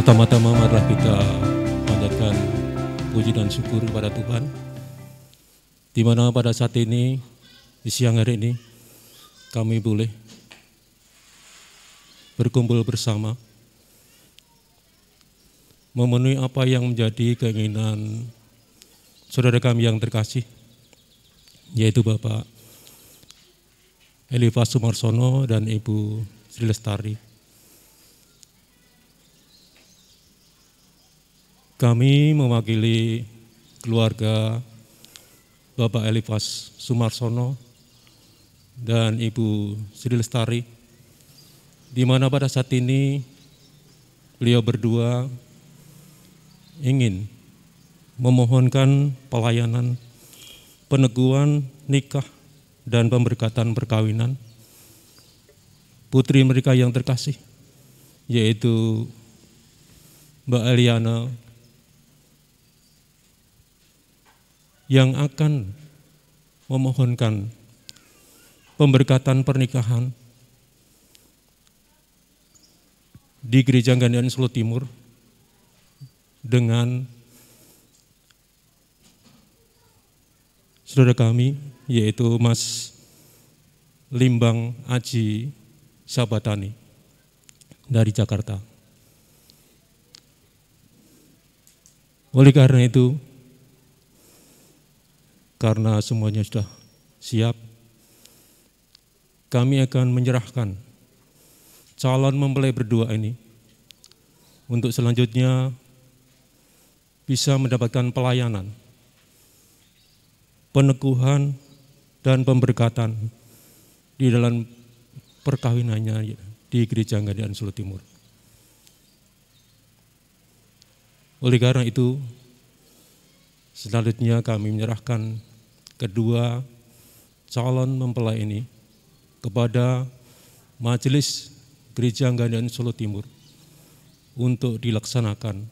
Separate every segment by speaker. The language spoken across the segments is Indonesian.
Speaker 1: Pertama-tama marilah kita panjatkan puji dan syukur kepada Tuhan, di mana pada saat ini, di siang hari ini, kami boleh berkumpul bersama, memenuhi apa yang menjadi keinginan saudara kami yang terkasih, yaitu Bapak Elifas Sumarsono dan Ibu Sri Lestari. Kami mewakili keluarga Bapak Elifas Sumarsono dan Ibu Sri Lestari, di mana pada saat ini beliau berdua ingin memohonkan pelayanan peneguhan nikah dan pemberkatan perkawinan putri mereka yang terkasih, yaitu Mbak Eliana, yang akan memohonkan pemberkatan pernikahan di Gereja Gandian Solo Timur dengan saudara kami, yaitu Mas Limbang Aji Sabatani dari Jakarta. Oleh karena itu, karena semuanya sudah siap, kami akan menyerahkan calon mempelai berdua ini untuk selanjutnya bisa mendapatkan pelayanan, peneguhan, dan pemberkatan di dalam perkawinannya di Gereja Gandian Solo Timur. Oleh karena itu, selanjutnya kami menyerahkan kedua calon mempelai ini kepada Majelis Gereja Gandian Solo Timur untuk dilaksanakan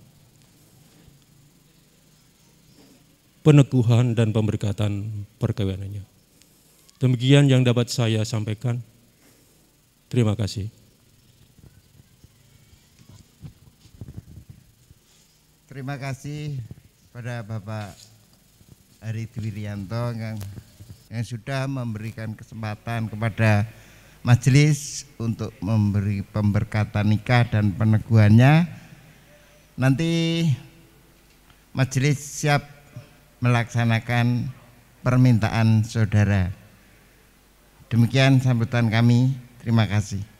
Speaker 1: peneguhan dan pemberkatan perkawinannya. Demikian yang dapat saya sampaikan. Terima kasih.
Speaker 2: Terima kasih pada Bapak Ari Dwirianto yang sudah memberikan kesempatan kepada majelis untuk memberi pemberkatan nikah dan peneguhannya. Nanti majelis siap melaksanakan permintaan saudara. Demikian sambutan kami. Terima kasih.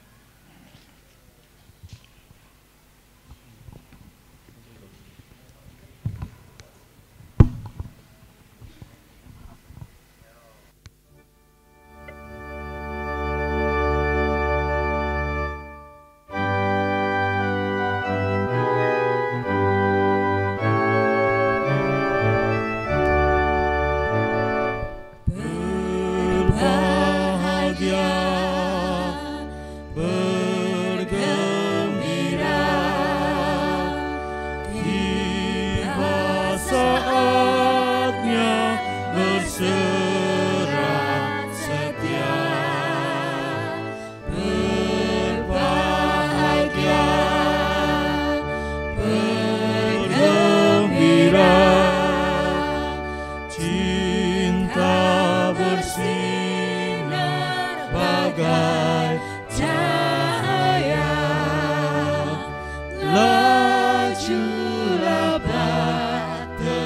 Speaker 3: Lajulah bahtera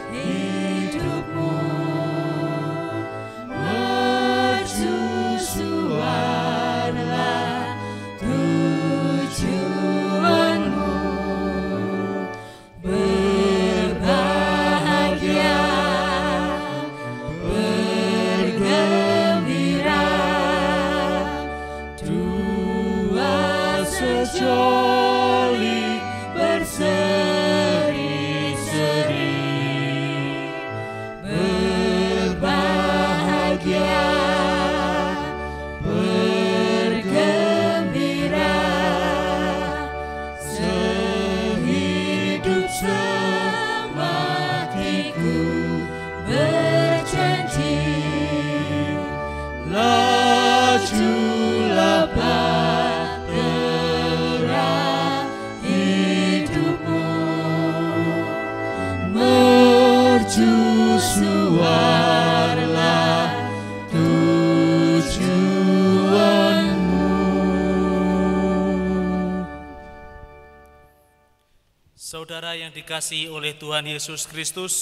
Speaker 3: hidupmu. Saudara yang dikasihi oleh Tuhan Yesus Kristus,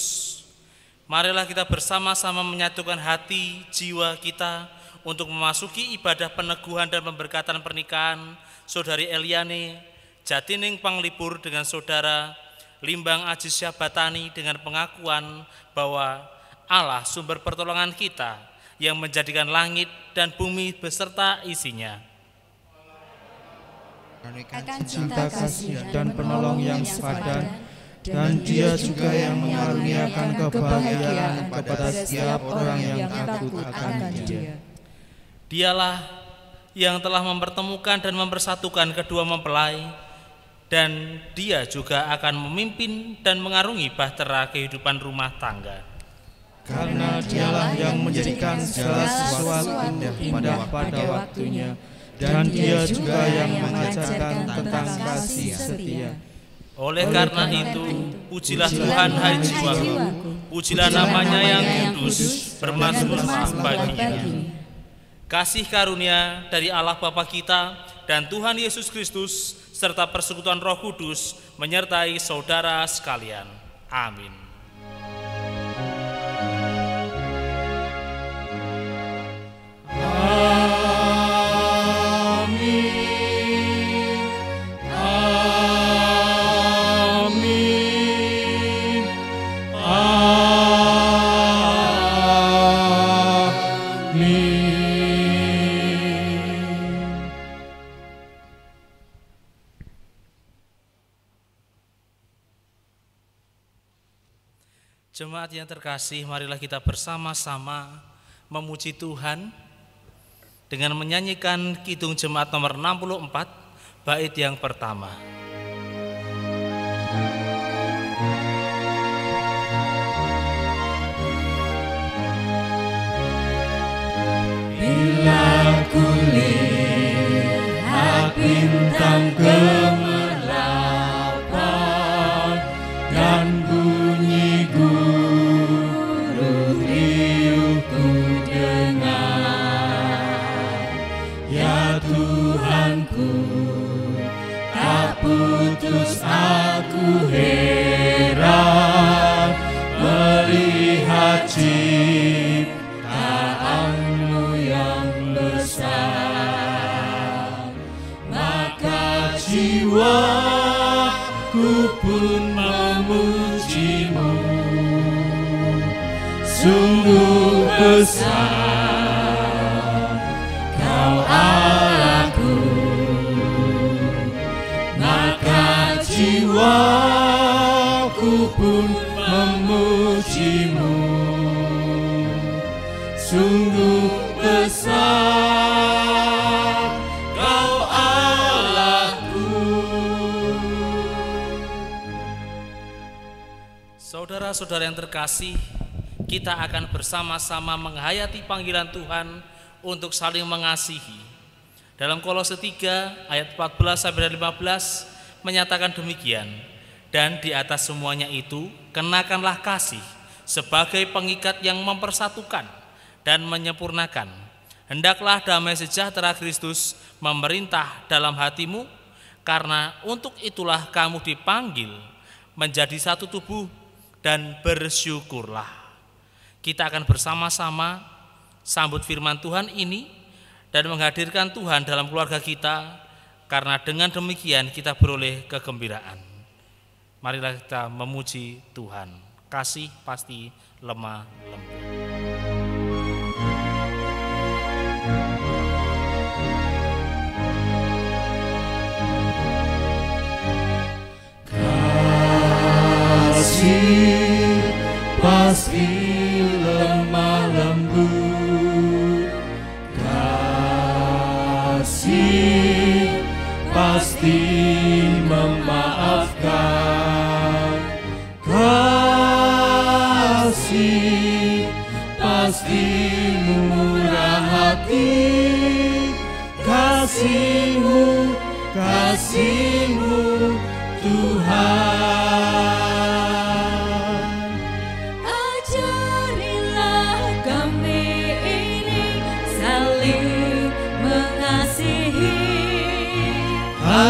Speaker 3: marilah kita bersama-sama menyatukan hati, jiwa kita untuk memasuki ibadah peneguhan dan pemberkatan pernikahan Saudari Eliane Jatining Panglipur dengan Saudara Limbang Aji Syabatani dengan pengakuan bahwa Allah sumber pertolongan kita yang menjadikan langit dan bumi beserta isinya.
Speaker 4: Akan cinta kasih dan penolong yang sepadan, dan Dia juga yang mengaruniakan kebahagiaan kepada setiap orang yang takut akan Dia.
Speaker 3: Dialah yang telah mempertemukan dan mempersatukan kedua mempelai, dan Dia juga akan memimpin dan mengarungi bahtera kehidupan rumah tangga.
Speaker 4: Karena Dialah yang menjadikan segala sesuatu indah pada waktunya, dan Dia juga yang mengajarkan tentang kasih setia.
Speaker 3: Oleh karena itu, pujilah Tuhan hai jiwaku, pujilah namanya yang kudus, bermasmurlah baginya. Kasih karunia dari Allah Bapa kita dan Tuhan Yesus Kristus serta persekutuan Roh Kudus menyertai saudara sekalian. Amin. Jemaat yang terkasih, marilah kita bersama-sama memuji Tuhan dengan menyanyikan Kidung Jemaat nomor 64, bait yang pertama.
Speaker 4: Bila kulihat bintang gemerlapan dan bunyi guru riuh ku dengar, ya Tuhanku, tak putus aku heran melihat ciptaanmu yang besar, maka jiwaku pun memujimu. Sungguh besar Kau Allahku, maka jiwaku pun memujimu. Sungguh besar Kau Allahku.
Speaker 3: Saudara-saudara yang terkasih, kita akan bersama-sama menghayati panggilan Tuhan untuk saling mengasihi. Dalam Kolose 3 ayat 14 sampai 15 menyatakan demikian, dan di atas semuanya itu kenakanlah kasih sebagai pengikat yang mempersatukan dan menyempurnakan. Hendaklah damai sejahtera Kristus memerintah dalam hatimu, karena untuk itulah kamu dipanggil menjadi satu tubuh, dan bersyukurlah. Kita akan bersama-sama sambut firman Tuhan ini dan menghadirkan Tuhan dalam keluarga kita, karena dengan demikian kita beroleh kegembiraan. Marilah kita memuji Tuhan. Kasih pasti lemah lembut.
Speaker 4: Kasih pasti lemah lembut, kasih pasti memaafkan, kasih pasti murah hati, kasih-Mu Tuhan. Ajarilah kami ini saling mengasihi.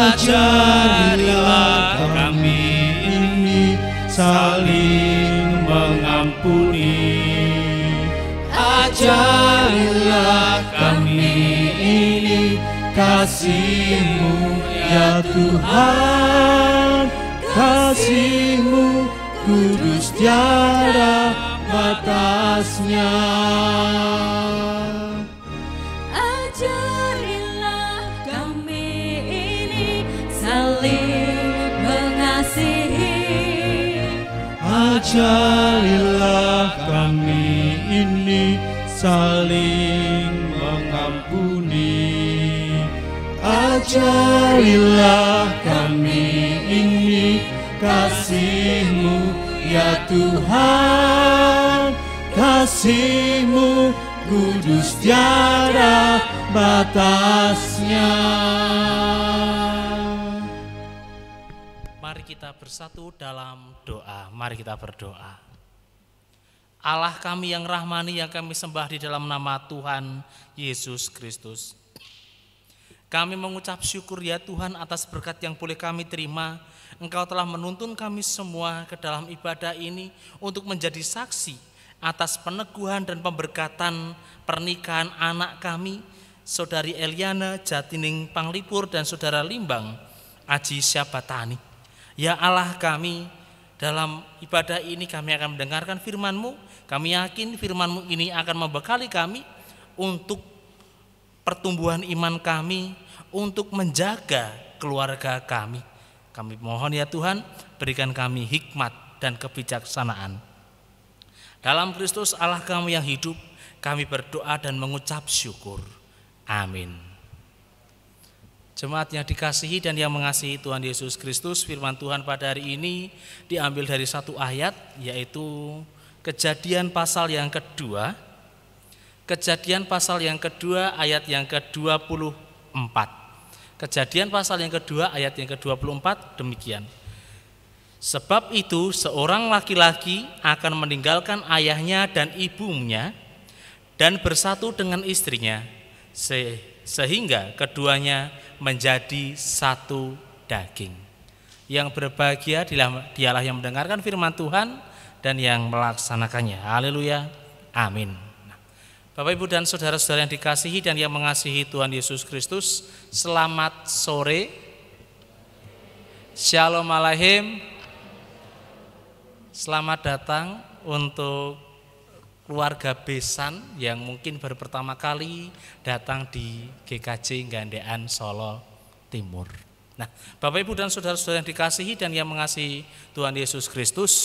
Speaker 3: Ajarilah kami
Speaker 4: Ajarilah kami ini kasih-Mu ya Tuhan, kasih-Mu kudus tiada batasnya.
Speaker 5: Ajarilah kami ini saling mengasihi.
Speaker 4: Ajarilah kami ini saling mengampuni. Ajarilah kami ini kasih-Mu ya Tuhan, kasih-Mu kudus tiada batasnya.
Speaker 3: Mari kita bersatu dalam doa. Mari kita berdoa. Allah kami yang rahmani, yang kami sembah di dalam nama Tuhan Yesus Kristus, kami mengucap syukur ya Tuhan atas berkat yang boleh kami terima. Engkau telah menuntun kami semua ke dalam ibadah ini untuk menjadi saksi atas peneguhan dan pemberkatan pernikahan anak kami, Saudari Eliana Jatining Panglipur dan Saudara Limbang Aji Syabatani. Ya Allah kami, dalam ibadah ini kami akan mendengarkan firman-Mu. Kami yakin firman-Mu ini akan membekali kami untuk pertumbuhan iman kami, untuk menjaga keluarga kami. Kami mohon ya Tuhan, berikan kami hikmat dan kebijaksanaan. Dalam Kristus Allah kami yang hidup, kami berdoa dan mengucap syukur. Amin. Jemaat yang dikasihi dan yang mengasihi Tuhan Yesus Kristus, firman Tuhan pada hari ini diambil dari satu ayat, yaitu Kejadian pasal yang kedua. Kejadian pasal yang kedua ayat yang ke-24. Kejadian pasal yang kedua ayat yang ke-24 demikian. Sebab itu seorang laki-laki akan meninggalkan ayahnya dan ibunya dan bersatu dengan istrinya, sehingga keduanya menjadi satu daging. Yang berbahagia dialah yang mendengarkan firman Tuhan dan yang melaksanakannya. Haleluya. Amin. Bapak, Ibu, dan saudara-saudara yang dikasihi dan yang mengasihi Tuhan Yesus Kristus, selamat sore. Shalom Aleichem. Selamat datang untuk keluarga besan yang mungkin baru pertama kali datang di GKJ Gandean Solo Timur. Nah, Bapak, Ibu, dan saudara-saudara yang dikasihi dan yang mengasihi Tuhan Yesus Kristus,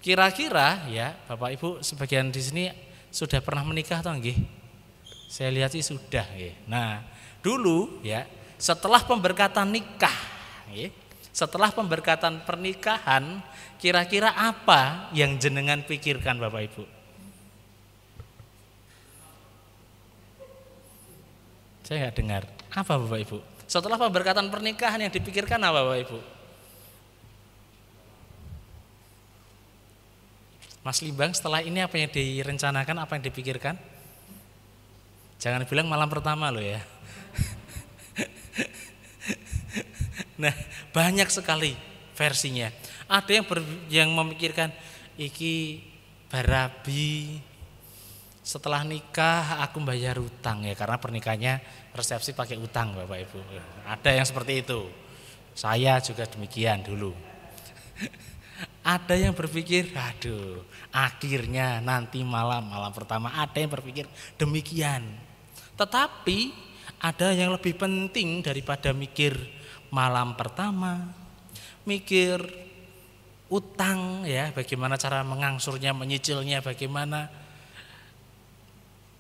Speaker 3: kira-kira ya Bapak Ibu sebagian di sini sudah pernah menikah atau enggak? Saya lihat sih sudah ya. Nah, dulu ya setelah pemberkatan nikah ya, setelah pemberkatan pernikahan, kira-kira apa yang jenengan pikirkan Bapak Ibu? Saya enggak dengar. Apa Bapak Ibu? Setelah pemberkatan pernikahan yang dipikirkan apa Bapak Ibu? Mas Limbang, setelah ini apa yang direncanakan, apa yang dipikirkan? Jangan bilang malam pertama loh ya. Nah, banyak sekali versinya. Ada yang memikirkan iki barabi setelah nikah aku bayar utang ya, karena pernikahannya resepsi pakai utang Bapak Ibu. Ada yang seperti itu. Saya juga demikian dulu. Ada yang berpikir, aduh, akhirnya nanti malam pertama. Ada yang berpikir demikian. Tetapi ada yang lebih penting daripada mikir malam pertama, mikir utang ya, bagaimana cara mengangsurnya, menyicilnya, bagaimana.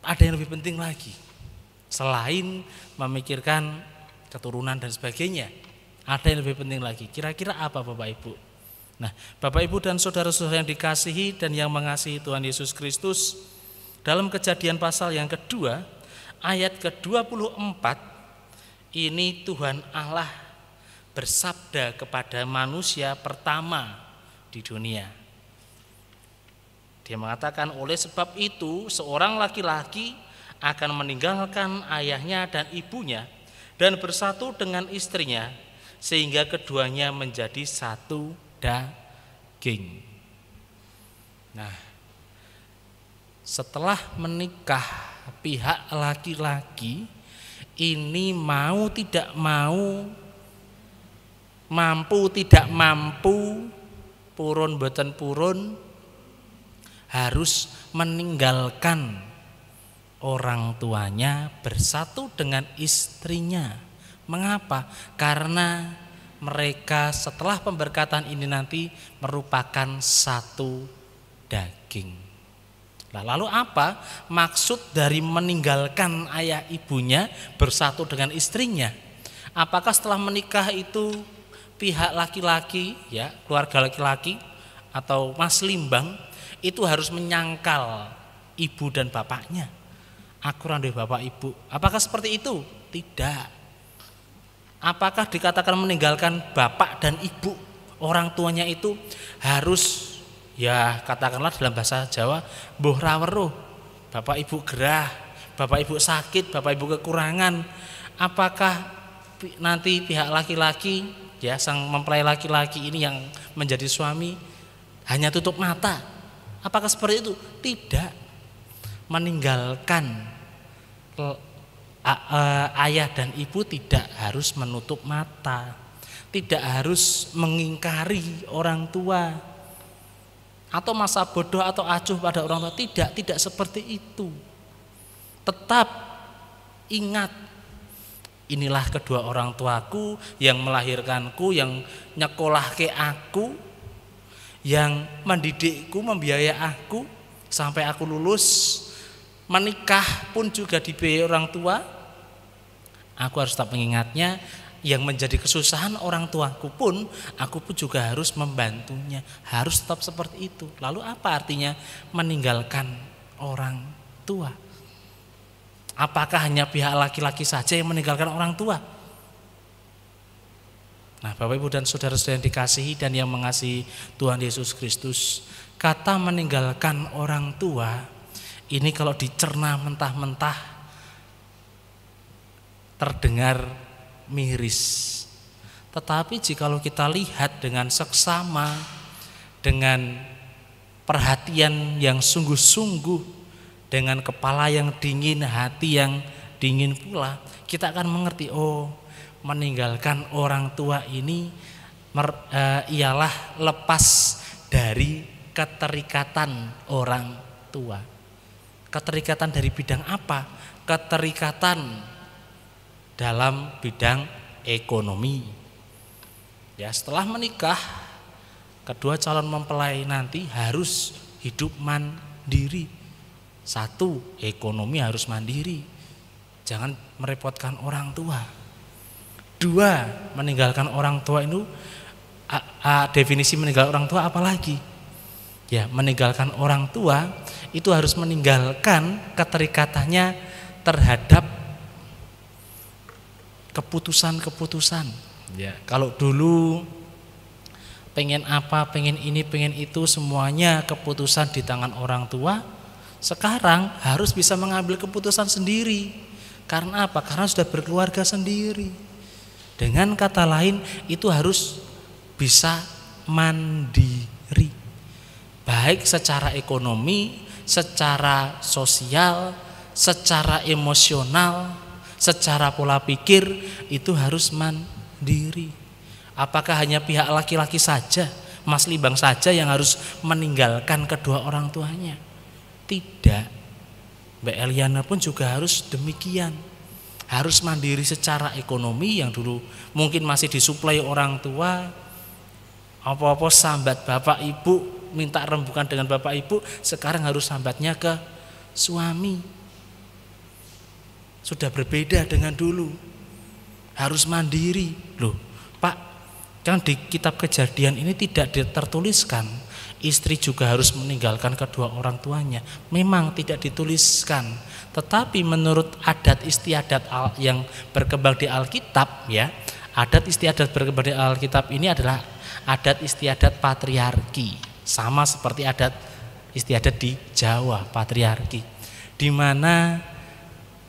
Speaker 3: Ada yang lebih penting lagi. Selain memikirkan keturunan dan sebagainya, ada yang lebih penting lagi. Kira-kira apa Bapak Ibu? Nah, Bapak Ibu dan saudara-saudara yang dikasihi dan yang mengasihi Tuhan Yesus Kristus, dalam Kejadian pasal yang kedua, ayat ke-24, ini Tuhan Allah bersabda kepada manusia pertama di dunia. Dia mengatakan, oleh sebab itu seorang laki-laki akan meninggalkan ayahnya dan ibunya dan bersatu dengan istrinya, sehingga keduanya menjadi satu daging. Nah, setelah menikah pihak laki-laki ini mau tidak mau, mampu tidak mampu, purun boten purun, harus meninggalkan orang tuanya bersatu dengan istrinya. Mengapa? Karena mereka setelah pemberkatan ini nanti merupakan satu daging. Nah, lalu apa maksud dari meninggalkan ayah ibunya bersatu dengan istrinya? Apakah setelah menikah itu pihak laki-laki, ya, keluarga laki-laki atau Mas Limbang itu harus menyangkal ibu dan bapaknya? Aku randuh bapak ibu. Apakah seperti itu? Tidak. Apakah dikatakan meninggalkan bapak dan ibu orang tuanya itu harus, ya katakanlah dalam bahasa Jawa, mbuh ra weruh, bapak ibu gerah, bapak ibu sakit, bapak ibu kekurangan? Apakah nanti pihak laki-laki, ya sang mempelai laki-laki ini yang menjadi suami hanya tutup mata? Apakah seperti itu? Tidak. Meninggalkan ayah dan ibu tidak harus menutup mata, tidak harus mengingkari orang tua atau masa bodoh atau acuh pada orang tua. Tidak seperti itu. Tetap ingat, inilah kedua orang tuaku yang melahirkanku, yang nyekolahke aku, yang mendidikku, membiayai aku sampai aku lulus. Menikah pun juga dibiayai orang tua. Aku harus tetap mengingatnya. Yang menjadi kesusahan orang tuaku pun, aku pun juga harus membantunya. Harus tetap seperti itu. Lalu apa artinya meninggalkan orang tua? Apakah hanya pihak laki-laki saja yang meninggalkan orang tua? Nah, Bapak Ibu dan saudara-saudara yang dikasihi dan yang mengasihi Tuhan Yesus Kristus, kata meninggalkan orang tua ini kalau dicerna mentah-mentah terdengar miris. Tetapi jikalau kita lihat dengan seksama, dengan perhatian yang sungguh-sungguh, dengan kepala yang dingin, hati yang dingin pula, kita akan mengerti, oh, meninggalkan orang tua ini ialah lepas dari keterikatan orang tua. Keterikatan dari bidang apa? Keterikatan dalam bidang ekonomi. Ya, setelah menikah, kedua calon mempelai nanti harus hidup mandiri. Satu, ekonomi harus mandiri. Jangan merepotkan orang tua. Dua, meninggalkan orang tua itu definisi meninggalkan orang tua apalagi? Ya, meninggalkan orang tua itu harus meninggalkan keterikatannya terhadap keputusan-keputusan. Ya, kalau dulu pengen apa, pengen ini, pengen itu, semuanya keputusan di tangan orang tua. Sekarang harus bisa mengambil keputusan sendiri. Karena apa? Karena sudah berkeluarga sendiri. Dengan kata lain, itu harus bisa mandiri. Baik secara ekonomi, secara sosial, secara emosional, secara pola pikir, itu harus mandiri. Apakah hanya pihak laki-laki saja, Mas Limbang saja yang harus meninggalkan kedua orang tuanya? Tidak. Mbak Eliana pun juga harus demikian. Harus mandiri secara ekonomi, yang dulu mungkin masih disuplai orang tua, apa-apa sambat bapak ibu, minta rembukan dengan bapak ibu, sekarang harus sambatnya ke suami. Sudah berbeda dengan dulu. Harus mandiri. Loh, Pak, kan di kitab Kejadian ini tidak tertuliskan istri juga harus meninggalkan kedua orang tuanya. Memang tidak dituliskan, tetapi menurut adat istiadat yang berkembang di Alkitab, ya, adat istiadat berkembang di Alkitab ini adalah adat istiadat patriarki, sama seperti adat istiadat di Jawa, patriarki, di mana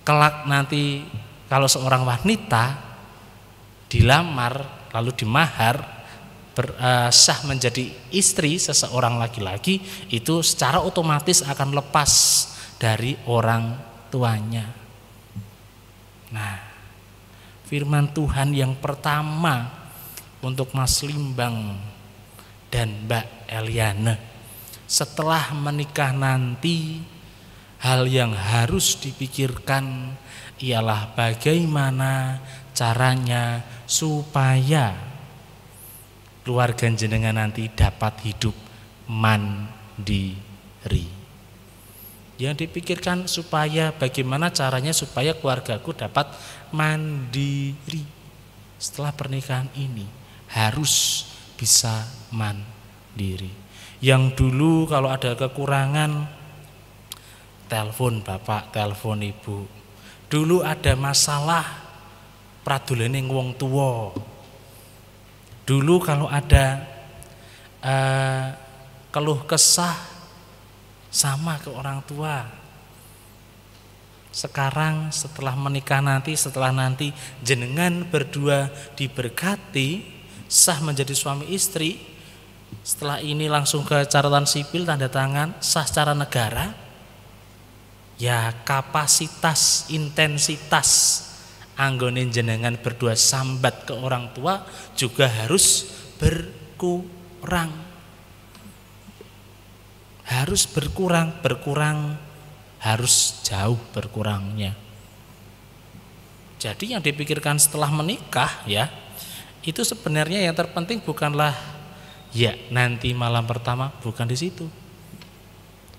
Speaker 3: kelak nanti kalau seorang wanita dilamar lalu dimahar sah menjadi istri seseorang laki-laki, itu secara otomatis akan lepas dari orang tuanya. Nah, firman Tuhan yang pertama untuk Mas Limbang dan Mbak Eliana, setelah menikah nanti, hal yang harus dipikirkan ialah bagaimana caranya supaya keluarga jenengan nanti dapat hidup mandiri. Yang dipikirkan supaya bagaimana caranya supaya keluargaku dapat mandiri. Setelah pernikahan ini harus bisa mandiri. Yang dulu kalau ada kekurangan, telepon bapak, telepon ibu. Dulu ada masalah, pradulane wong tua. Dulu kalau ada keluh kesah, sama ke orang tua. Sekarang setelah menikah nanti, setelah nanti jenengan berdua diberkati, sah menjadi suami istri, setelah ini langsung ke catatan sipil, tanda tangan, sah secara negara. Ya, kapasitas, intensitas anggone jenengan berdua sambat ke orang tua juga harus berkurang. Harus berkurang harus jauh berkurangnya. Jadi yang dipikirkan setelah menikah ya, itu sebenarnya yang terpenting bukanlah ya nanti malam pertama, bukan di situ.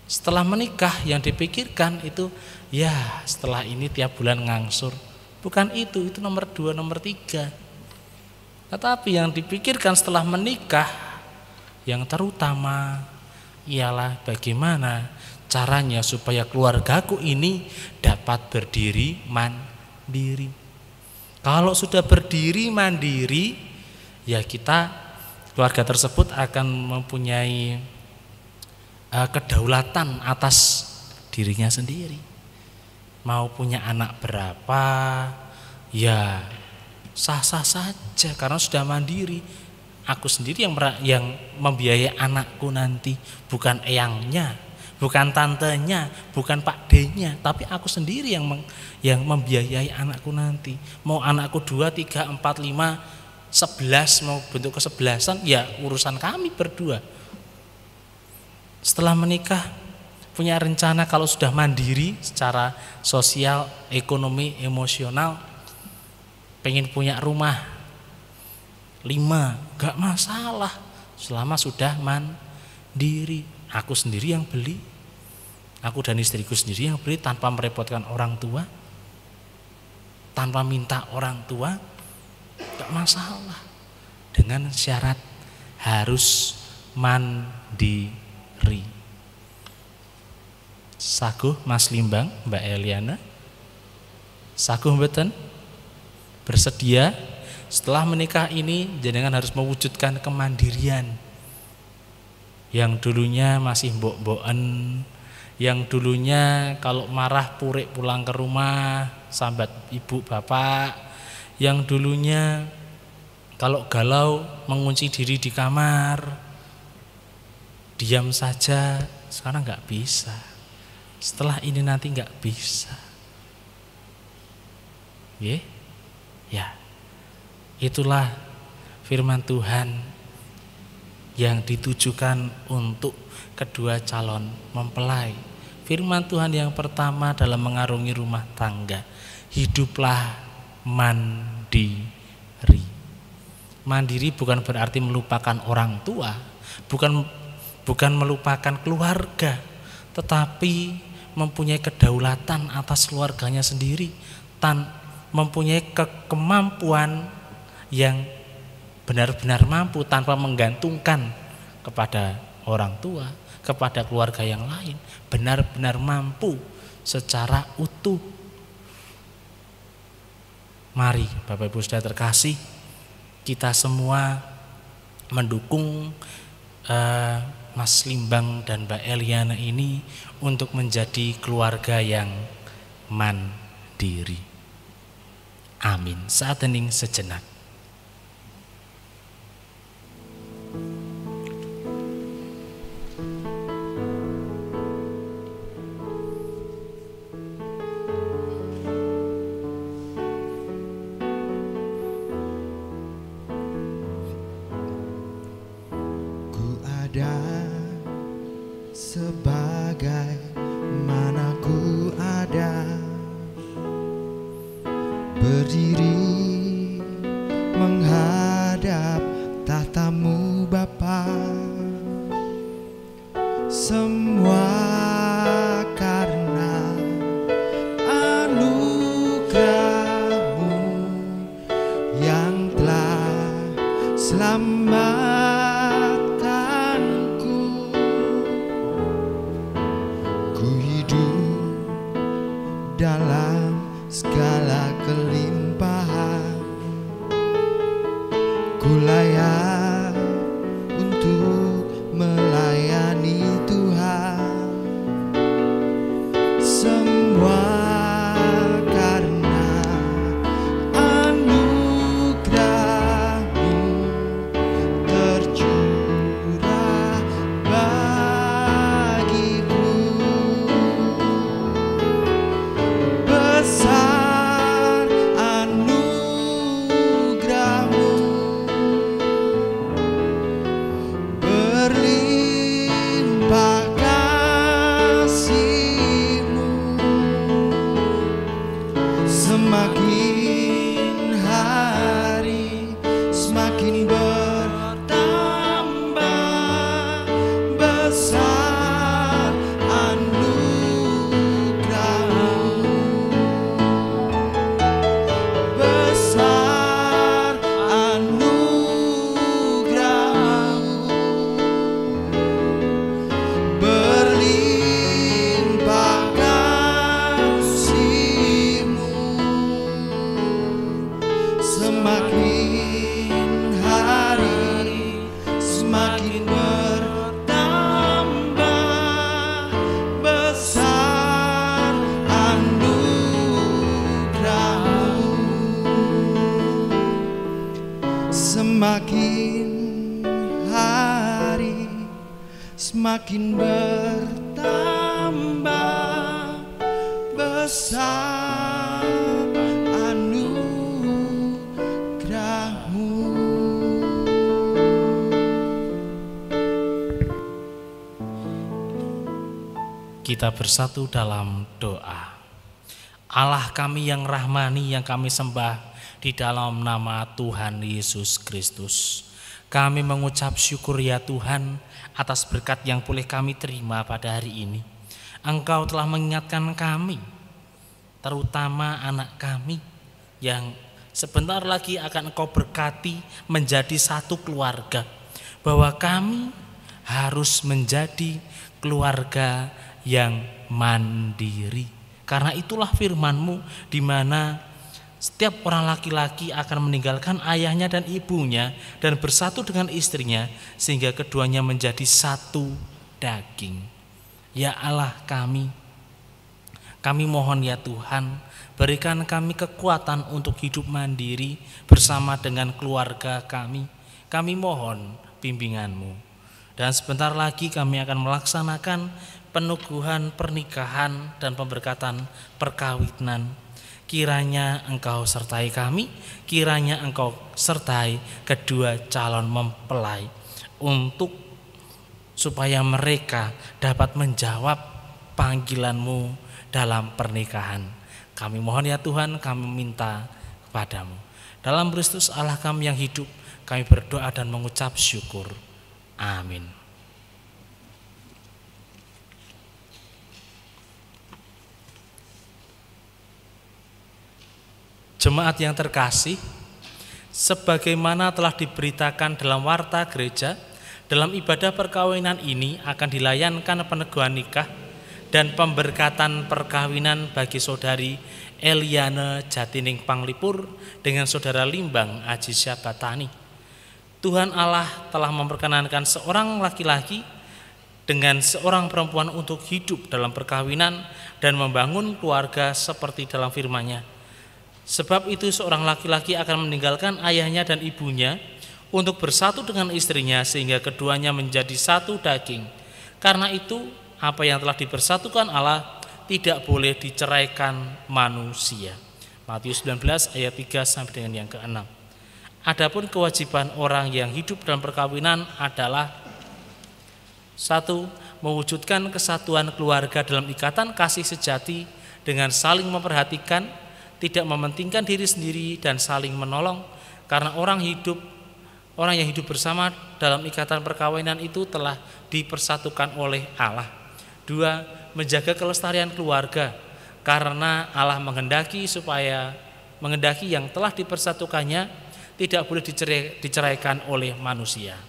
Speaker 3: Setelah menikah yang dipikirkan itu ya setelah ini tiap bulan ngangsur. Bukan itu nomor 2, nomor 3. Tetapi yang dipikirkan setelah menikah yang terutama ialah bagaimana caranya supaya keluargaku ini dapat berdiri mandiri. Kalau sudah berdiri mandiri, ya kita keluarga tersebut akan mempunyai kedaulatan atas dirinya sendiri. Mau punya anak berapa, ya sah-sah saja karena sudah mandiri. Aku sendiri yang membiayai anakku nanti, bukan eyangnya, bukan tantenya, bukan Pak D-nya, tapi aku sendiri yang membiayai anakku nanti. Mau anakku 2, 3, 4, 5, 11 mau bentuk ke-11an, ya urusan kami berdua. Setelah menikah punya rencana kalau sudah mandiri secara sosial, ekonomi, emosional, pengen punya rumah 5, gak masalah selama sudah mandiri. Aku sendiri yang beli, aku dan istriku sendiri yang beli tanpa merepotkan orang tua, tanpa minta orang tua, gak masalah. Dengan syarat harus mandiri. Saguh Mas Limbang, Mbak Eliana, saguh mboten? Bersedia? Setelah menikah ini jenengan harus mewujudkan kemandirian. Yang dulunya masih mbok-mboken, yang dulunya kalau marah purik pulang ke rumah sambat ibu bapak, yang dulunya kalau galau mengunci diri di kamar, diam saja, sekarang nggak bisa. Setelah ini nanti nggak bisa. Ya, itulah firman Tuhan yang ditujukan untuk kedua calon mempelai. Firman Tuhan yang pertama dalam mengarungi rumah tangga, hiduplah mandiri. Mandiri bukan berarti melupakan orang tua, bukan melupakan keluarga, tetapi mempunyai kedaulatan atas keluarganya sendiri, mempunyai kemampuan yang benar-benar mampu tanpa menggantungkan kepada orang tua, kepada keluarga yang lain, benar-benar mampu secara utuh. Mari Bapak Ibu Saudara terkasih, kita semua mendukung Mas Limbang dan Mbak Eliana ini untuk menjadi keluarga yang mandiri. Amin. Saat hening sejenak.
Speaker 4: semakin bertambah besar anugerah-Mu.
Speaker 3: Kita bersatu dalam doa. Allah kami yang rahmani, yang kami sembah di dalam nama Tuhan Yesus Kristus, kami mengucap syukur ya Tuhan atas berkat yang boleh kami terima pada hari ini. Engkau telah mengingatkan kami, terutama anak kami yang sebentar lagi akan Engkau berkati menjadi satu keluarga, bahwa kami harus menjadi keluarga yang mandiri. Karena itulah firman-Mu, di mana setiap orang laki-laki akan meninggalkan ayahnya dan ibunya dan bersatu dengan istrinya sehingga keduanya menjadi satu daging. Ya Allah kami mohon ya Tuhan, berikan kami kekuatan untuk hidup mandiri bersama dengan keluarga kami. Kami mohon bimbingan-Mu. Dan sebentar lagi kami akan melaksanakan peneguhan pernikahan dan pemberkatan perkawinan. Kiranya Engkau sertai kami, kiranya Engkau sertai kedua calon mempelai untuk supaya mereka dapat menjawab panggilan-Mu dalam pernikahan. Kami mohon ya Tuhan, kami minta kepadamu. Dalam Kristus Allah kami yang hidup, kami berdoa dan mengucap syukur. Amin. Jemaat yang terkasih, sebagaimana telah diberitakan dalam warta gereja, dalam ibadah perkawinan ini akan dilayankan peneguhan nikah dan pemberkatan perkawinan bagi saudari Eliana Jatining Panglipur dengan saudara Limbang Aji Syabatani. Tuhan Allah telah memperkenankan seorang laki-laki dengan seorang perempuan untuk hidup dalam perkawinan dan membangun keluarga seperti dalam firman-Nya. Sebab itu seorang laki-laki akan meninggalkan ayahnya dan ibunya untuk bersatu dengan istrinya sehingga keduanya menjadi satu daging. Karena itu apa yang telah dipersatukan Allah tidak boleh diceraikan manusia. Matius 19 ayat 3 sampai dengan yang ke-6. Adapun kewajiban orang yang hidup dalam perkawinan adalah 1. Mewujudkan kesatuan keluarga dalam ikatan kasih sejati dengan saling memperhatikan, tidak mementingkan diri sendiri dan saling menolong, karena orang yang hidup bersama dalam ikatan perkawinan itu telah dipersatukan oleh Allah. 2. Menjaga kelestarian keluarga, karena Allah menghendaki yang telah dipersatukannya tidak boleh diceraikan oleh manusia.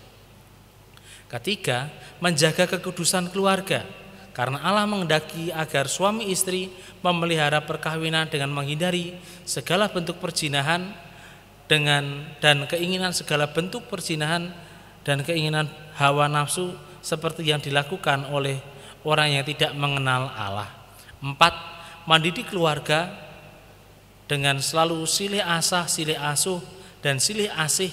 Speaker 3: 3. Menjaga kekudusan keluarga, karena Allah menghendaki agar suami istri memelihara perkawinan dengan menghindari segala bentuk perzinahan dan keinginan segala bentuk perzinahan dan keinginan hawa nafsu seperti yang dilakukan oleh orang yang tidak mengenal Allah. 4. Mendidik keluarga dengan selalu silih asah, silih asuh dan silih asih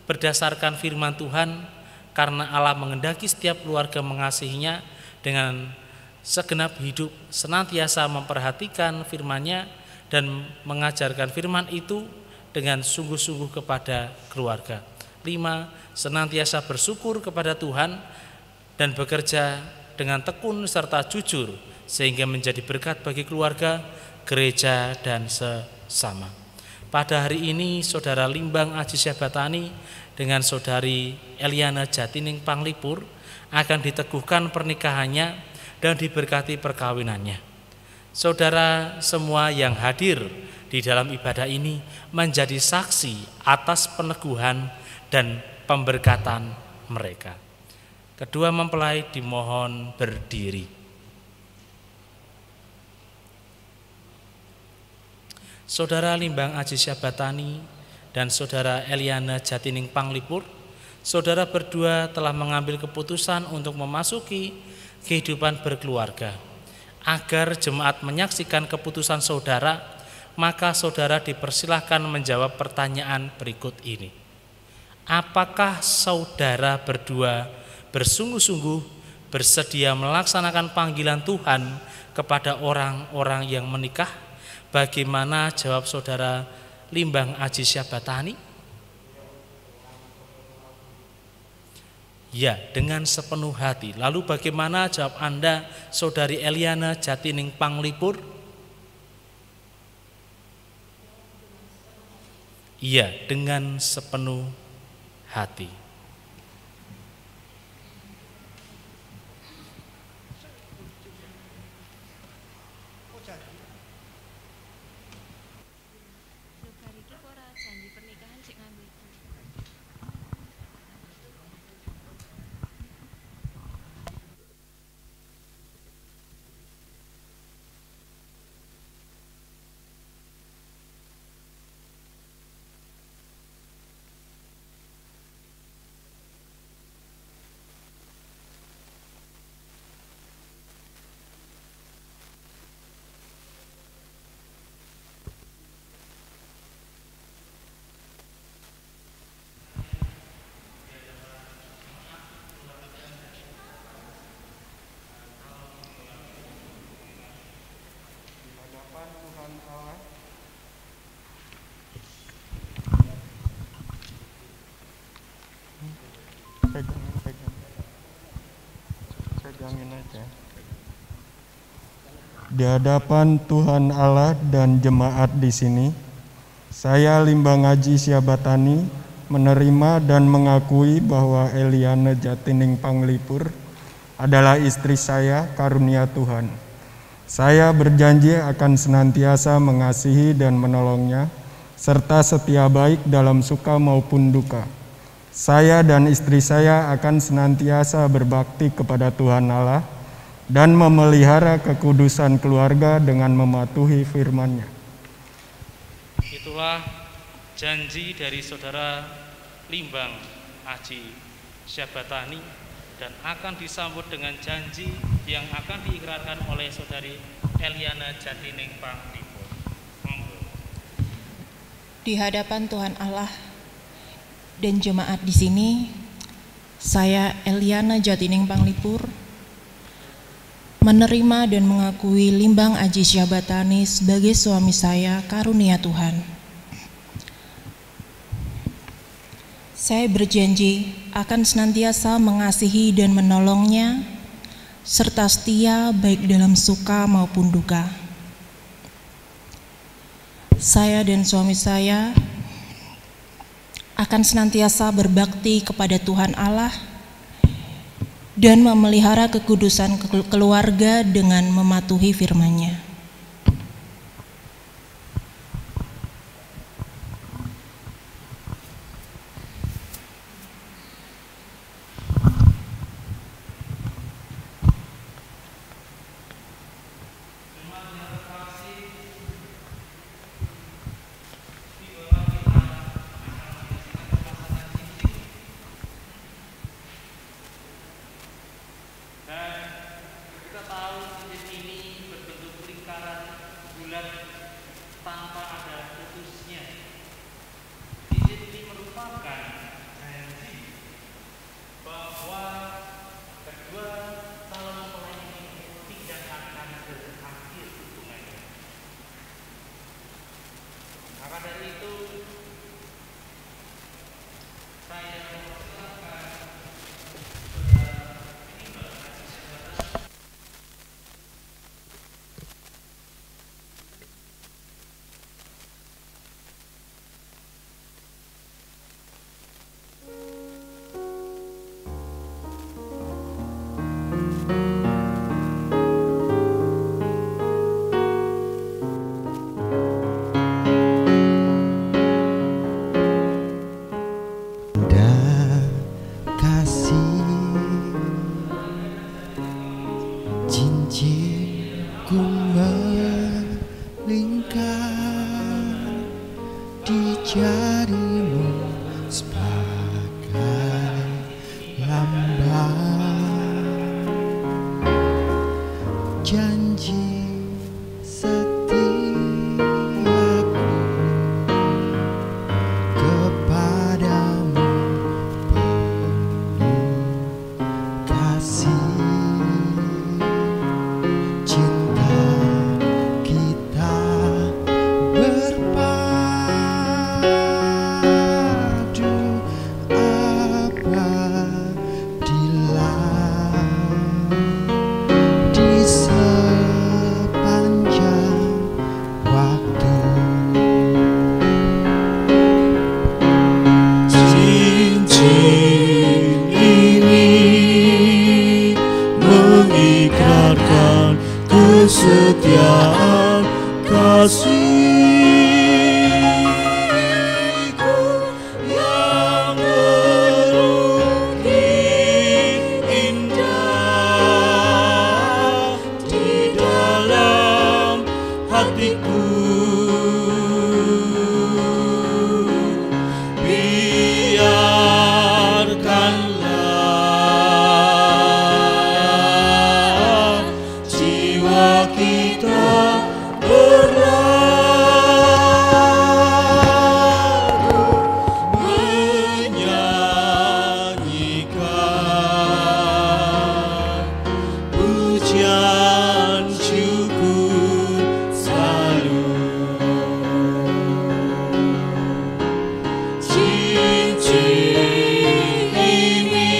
Speaker 3: berdasarkan firman Tuhan, karena Allah menghendaki setiap keluarga mengasihinya dengan segenap hidup, senantiasa memperhatikan firman-Nya dan mengajarkan firman itu dengan sungguh-sungguh kepada keluarga. 5. Senantiasa bersyukur kepada Tuhan dan bekerja dengan tekun serta jujur sehingga menjadi berkat bagi keluarga, gereja dan sesama. Pada hari ini saudara Limbang Aji Syabatani dengan saudari Eliana Jatining Panglipur akan diteguhkan pernikahannya dan diberkati perkawinannya. Saudara semua yang hadir di dalam ibadah ini menjadi saksi atas peneguhan dan pemberkatan mereka. Kedua mempelai dimohon berdiri. Saudara Limbang Aji Syabatani dan saudara Eliana Jatining Panglipur, saudara berdua telah mengambil keputusan untuk memasuki kehidupan berkeluarga. Agar jemaat menyaksikan keputusan saudara, maka saudara dipersilahkan menjawab pertanyaan berikut ini. Apakah saudara berdua bersungguh-sungguh bersedia melaksanakan panggilan Tuhan kepada orang-orang yang menikah? Bagaimana jawab saudara Limbang Aji Syabatani? Ya, dengan sepenuh hati. Lalu bagaimana jawab Anda, saudari Eliana Jatining Panglipur? Iya, dengan sepenuh hati.
Speaker 4: Di hadapan Tuhan Allah dan jemaat di sini, saya Limbang Aji Syabatani menerima dan mengakui bahwa Eliana Jatining Panglipur adalah istri saya, karunia Tuhan. Saya berjanji akan senantiasa mengasihi dan menolongnya, serta setia baik dalam suka maupun duka. Saya dan istri saya akan senantiasa berbakti kepada Tuhan Allah dan memelihara kekudusan keluarga dengan mematuhi firman-Nya.
Speaker 3: Itulah janji dari saudara Limbang Aji Syabatani dan akan disambut dengan janji yang akan diikrarkan oleh saudari Eliana Jatining Panglipur.
Speaker 6: Di hadapan Tuhan Allah dan jemaat di sini, saya Eliana Jatining Panglipur menerima dan mengakui Limbang Aji Syabatani sebagai suami saya, karunia Tuhan. Saya berjanji akan senantiasa mengasihi dan menolongnya, serta setia baik dalam suka maupun duka. Saya dan suami saya akan senantiasa berbakti kepada Tuhan Allah dan memelihara kekudusan keluarga dengan mematuhi firman-Nya.
Speaker 7: Kasih kesetiaan kasih-Ku yang berukir indah di dalam hatiku. Biarkanlah jiwa kita berlagu menyanyikan pujian syukur selalu. Cincin ini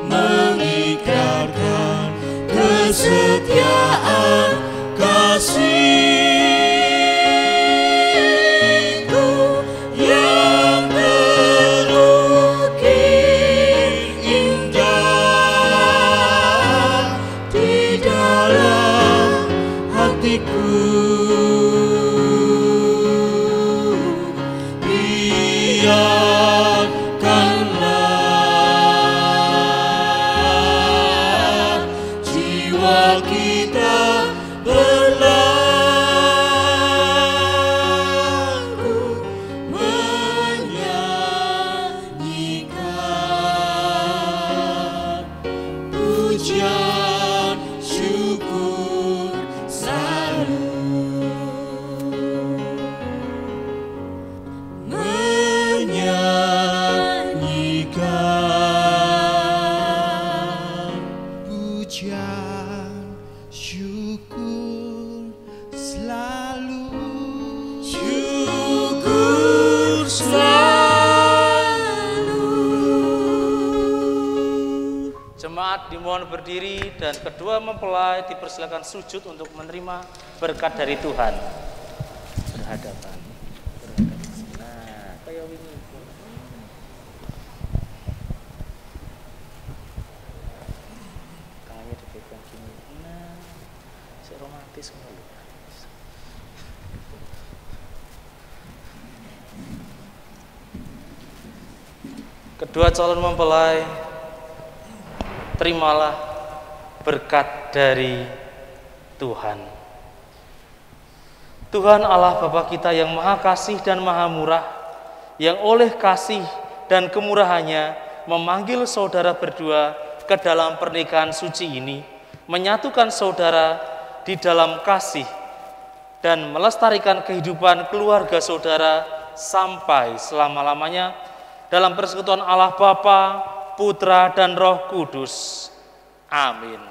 Speaker 7: mengikrarkan kesetiaan kasih-Ku yang berukir indah di dalam hatiku. Biarkanlah jiwa kita berlagu menyanyikan pujian syukur selalu. Menyanyikan pujian syukur selalu. Syukur selalu.
Speaker 3: Jemaat dimohon berdiri dan kedua mempelai dipersilakan sujud untuk menerima berkat dari Tuhan. Berhadapan. Nah, kayak wingi. Tangannya dipegang gini. Nah, si romantis ngono. Kedua calon mempelai, terimalah berkat dari Tuhan. Tuhan Allah Bapa kita yang maha kasih dan maha murah, yang oleh kasih dan kemurahannya memanggil saudara berdua ke dalam pernikahan suci ini, menyatukan saudara di dalam kasih dan melestarikan kehidupan keluarga saudara sampai selama-lamanya dalam persekutuan Allah Bapa, Putra dan Roh Kudus. Amin.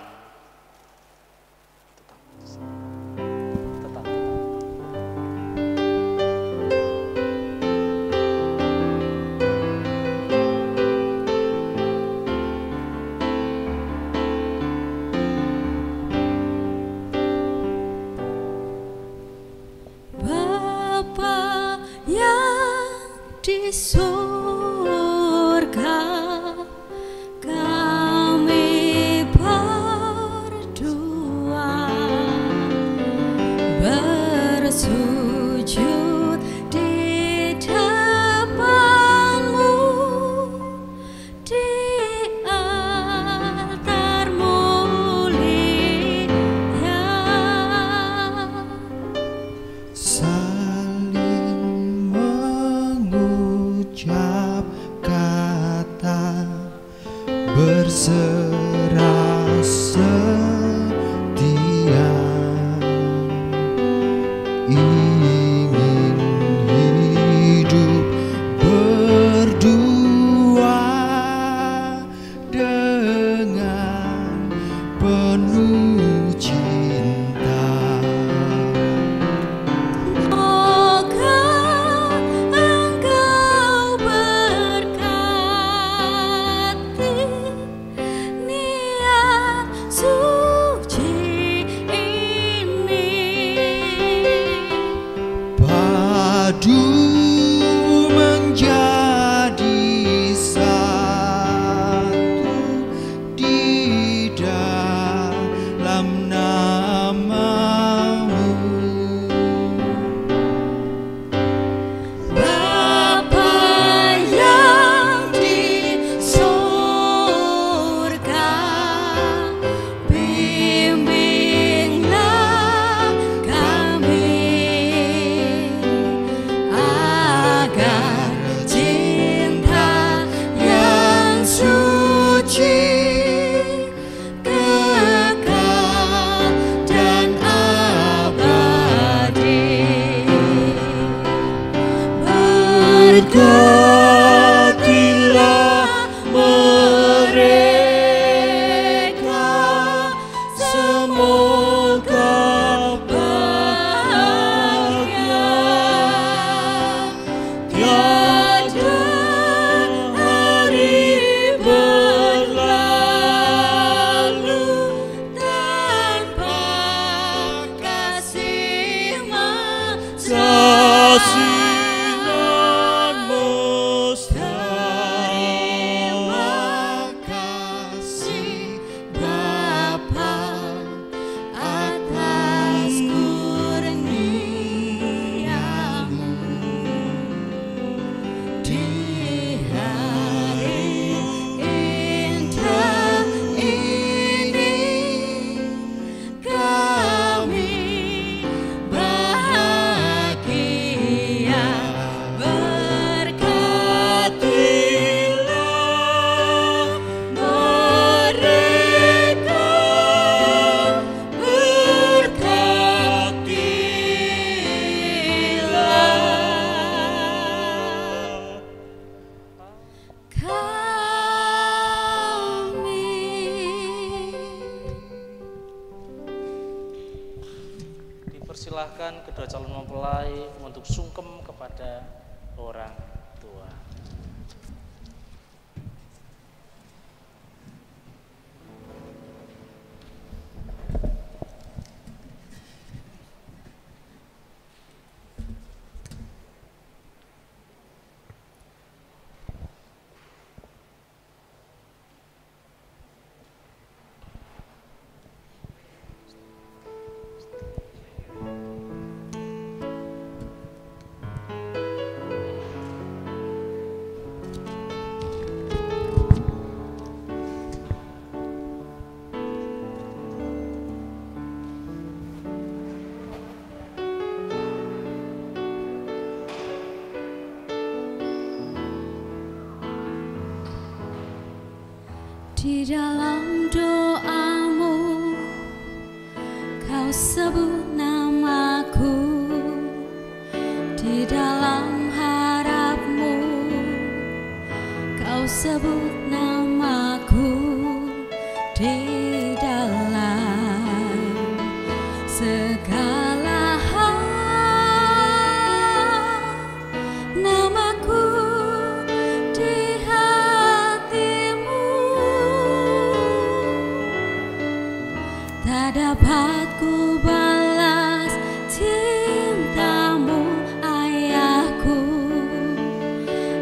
Speaker 5: Bapa yang di surga, kami berdua bersujud di depan-Mu di altar mulia.
Speaker 7: Saling mengucap kata berserah setia.
Speaker 3: Persilahkan kedua calon mempelai untuk sungkem kepada orang tua.
Speaker 5: Di dalam doamu kau sebut namaku, di dalam harapmu kau sebut namaku, di dalam segala hal namaku di hatimu. Tak dapat ku balas cintamu ayahku,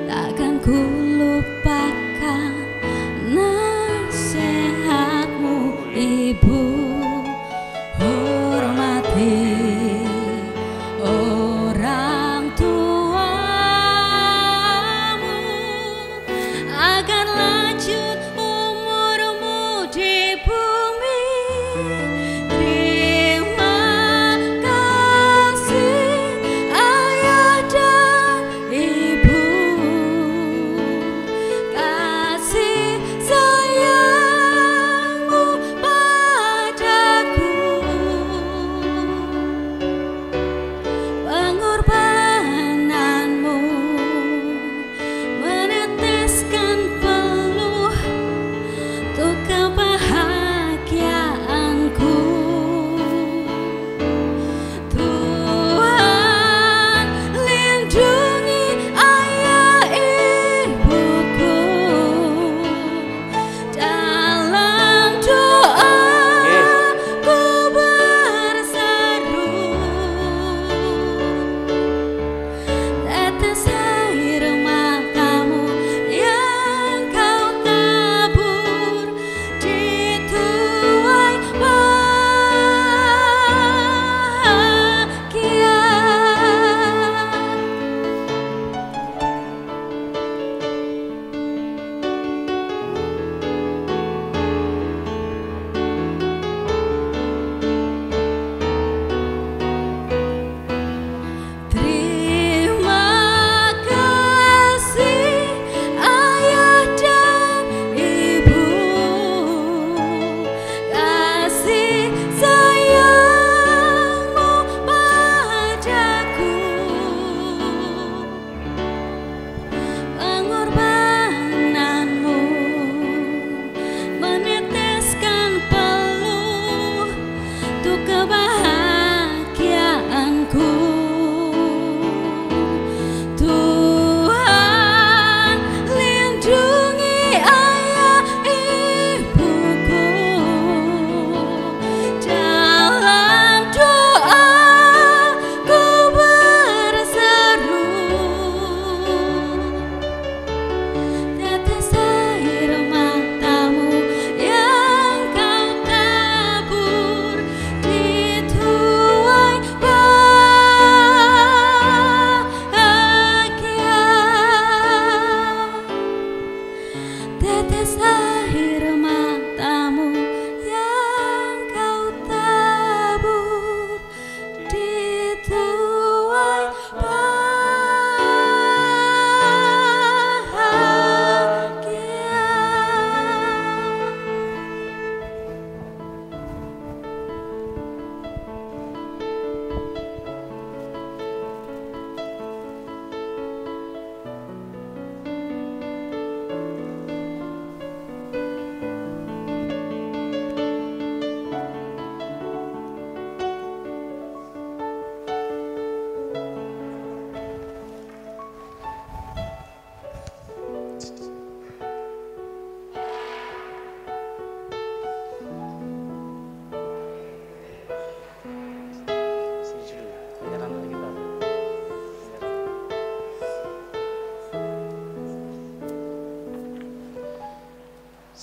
Speaker 5: takkan ku lupakan nasihatmu ibu. Hormati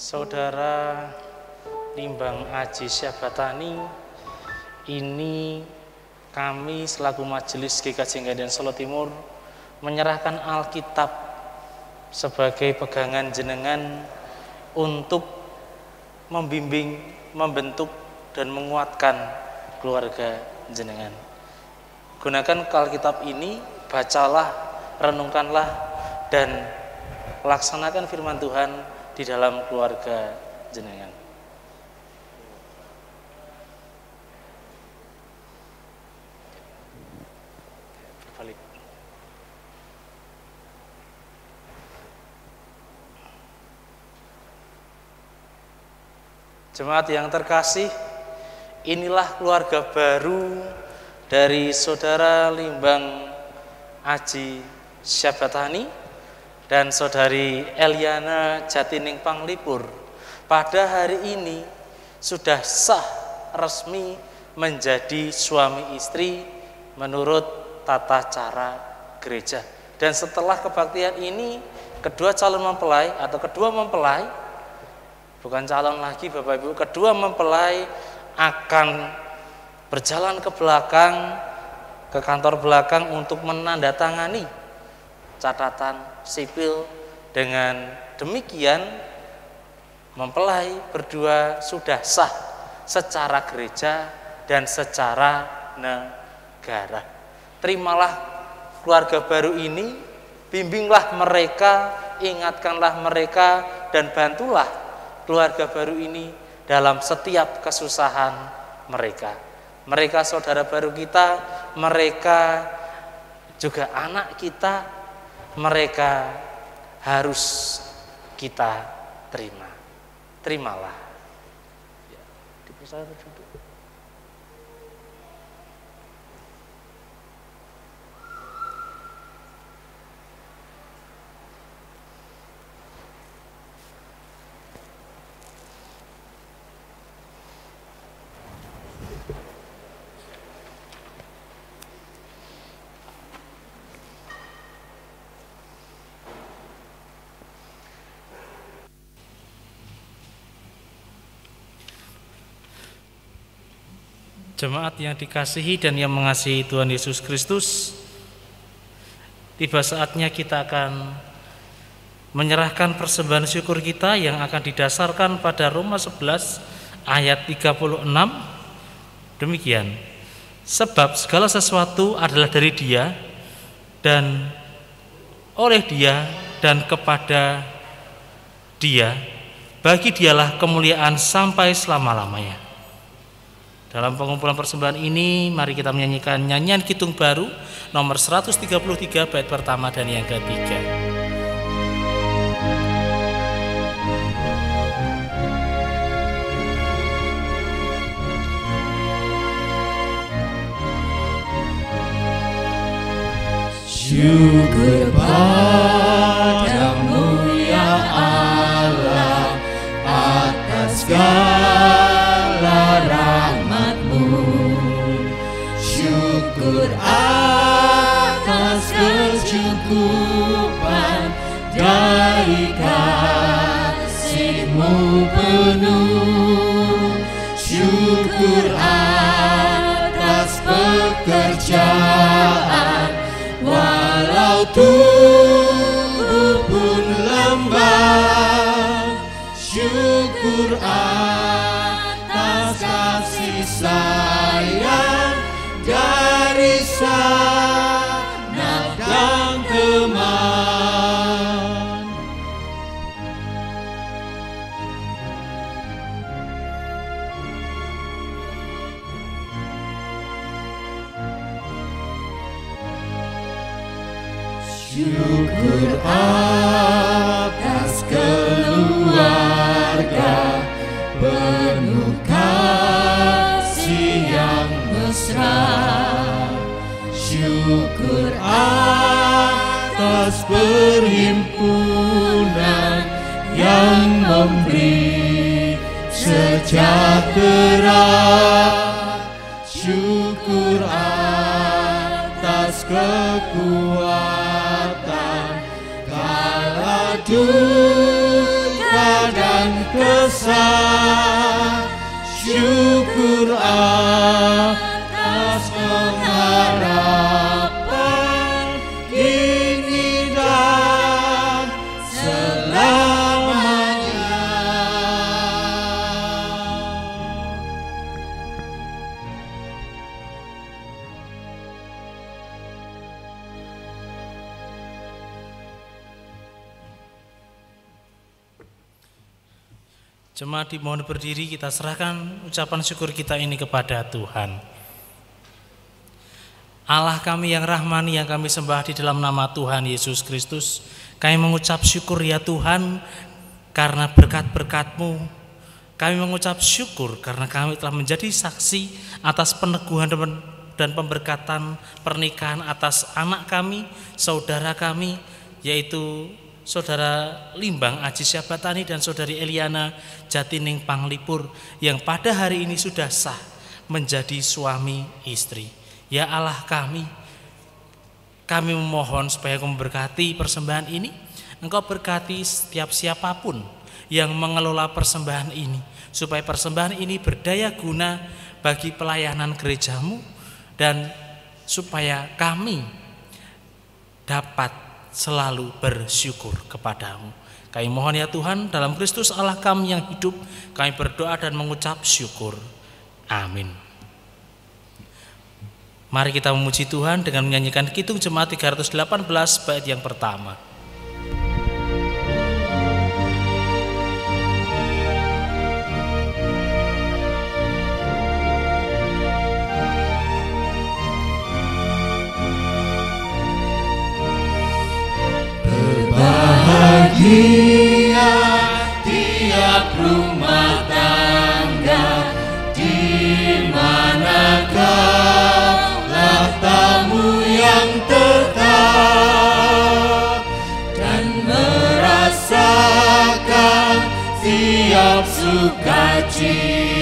Speaker 3: Saudara Limbang Aji Syabatani, ini kami selaku Majelis GKJ Ngadian Solo Timur menyerahkan Alkitab sebagai pegangan jenengan untuk membimbing, membentuk, dan menguatkan keluarga jenengan. Gunakan Alkitab ini, bacalah, renungkanlah, dan laksanakan firman Tuhan di dalam keluarga jenengan. Balik. Jemaat yang terkasih, inilah keluarga baru dari Saudara Limbang Aji Syabatani dan Saudari Eliana Jatining Panglipur. Pada hari ini sudah sah resmi menjadi suami istri menurut tata cara gereja. Dan setelah kebaktian ini, kedua calon mempelai atau kedua mempelai, bukan calon lagi Bapak Ibu, kedua mempelai akan berjalan ke belakang, ke kantor belakang untuk menandatangani catatan sipil. Dengan demikian mempelai berdua sudah sah secara gereja dan secara negara. Terimalah keluarga baru ini, bimbinglah mereka, ingatkanlah mereka, dan bantulah keluarga baru ini dalam setiap kesusahan mereka. Mereka saudara baru kita, mereka juga anak kita, mereka harus kita terima. Terimalah. Ya, dipercaya duduk. Jemaat yang dikasihi dan yang mengasihi Tuhan Yesus Kristus, tiba saatnya kita akan menyerahkan persembahan syukur kita yang akan didasarkan pada Roma 11 ayat 36. Demikian, sebab segala sesuatu adalah dari Dia dan oleh Dia dan kepada Dia, bagi Dialah kemuliaan sampai selama-lamanya. Dalam pengumpulan persembahan ini, mari kita menyanyikan nyanyian Kidung Baru nomor 133 bait pertama dan yang ketiga.
Speaker 7: Syukur padamu ya Allah atas segala rahmat-Mu. Syukur atas kecukupan dari kasih-Mu penuh. Syukur atas pekerjaan walau tubuh pun lemah. Syukur atas kasih sayang dari sana dan teman. Syukur atas keluarga penuh kasih yang mesra. Syukur atas perhimpunan yang memberi sejahtera. Syukur atas kekuatan kala duka dan dan kesah, syukur atas pengharapan kini dan selamanya.
Speaker 3: Jemaat dimohon berdiri, kita serahkan ucapan syukur kita ini kepada Tuhan. Allah kami yang rahmani, yang kami sembah di dalam nama Tuhan Yesus Kristus, kami mengucap syukur ya Tuhan karena berkat-berkat-Mu. Kami mengucap syukur karena kami telah menjadi saksi atas peneguhan dan pemberkatan pernikahan atas anak kami, saudara kami, yaitu Saudara Limbang Aji Syabatani dan Saudari Eliana Jatining Panglipur, yang pada hari ini sudah sah menjadi suami istri. Ya Allah kami memohon supaya Engkau memberkati persembahan ini. Engkau berkati setiap siapapun yang mengelola persembahan ini, supaya persembahan ini berdaya guna bagi pelayanan gereja-Mu, dan supaya kami dapat selalu bersyukur kepadamu. Kami mohon ya Tuhan, dalam Kristus Allah kami yang hidup, kami berdoa dan mengucap syukur. Amin. Mari kita memuji Tuhan dengan menyanyikan Kidung Jemaat 318 bait yang pertama.
Speaker 7: Bahagia tiap rumah tangga, di mana kaulah tamu yang tetap, dan merasakan tiap sukacita.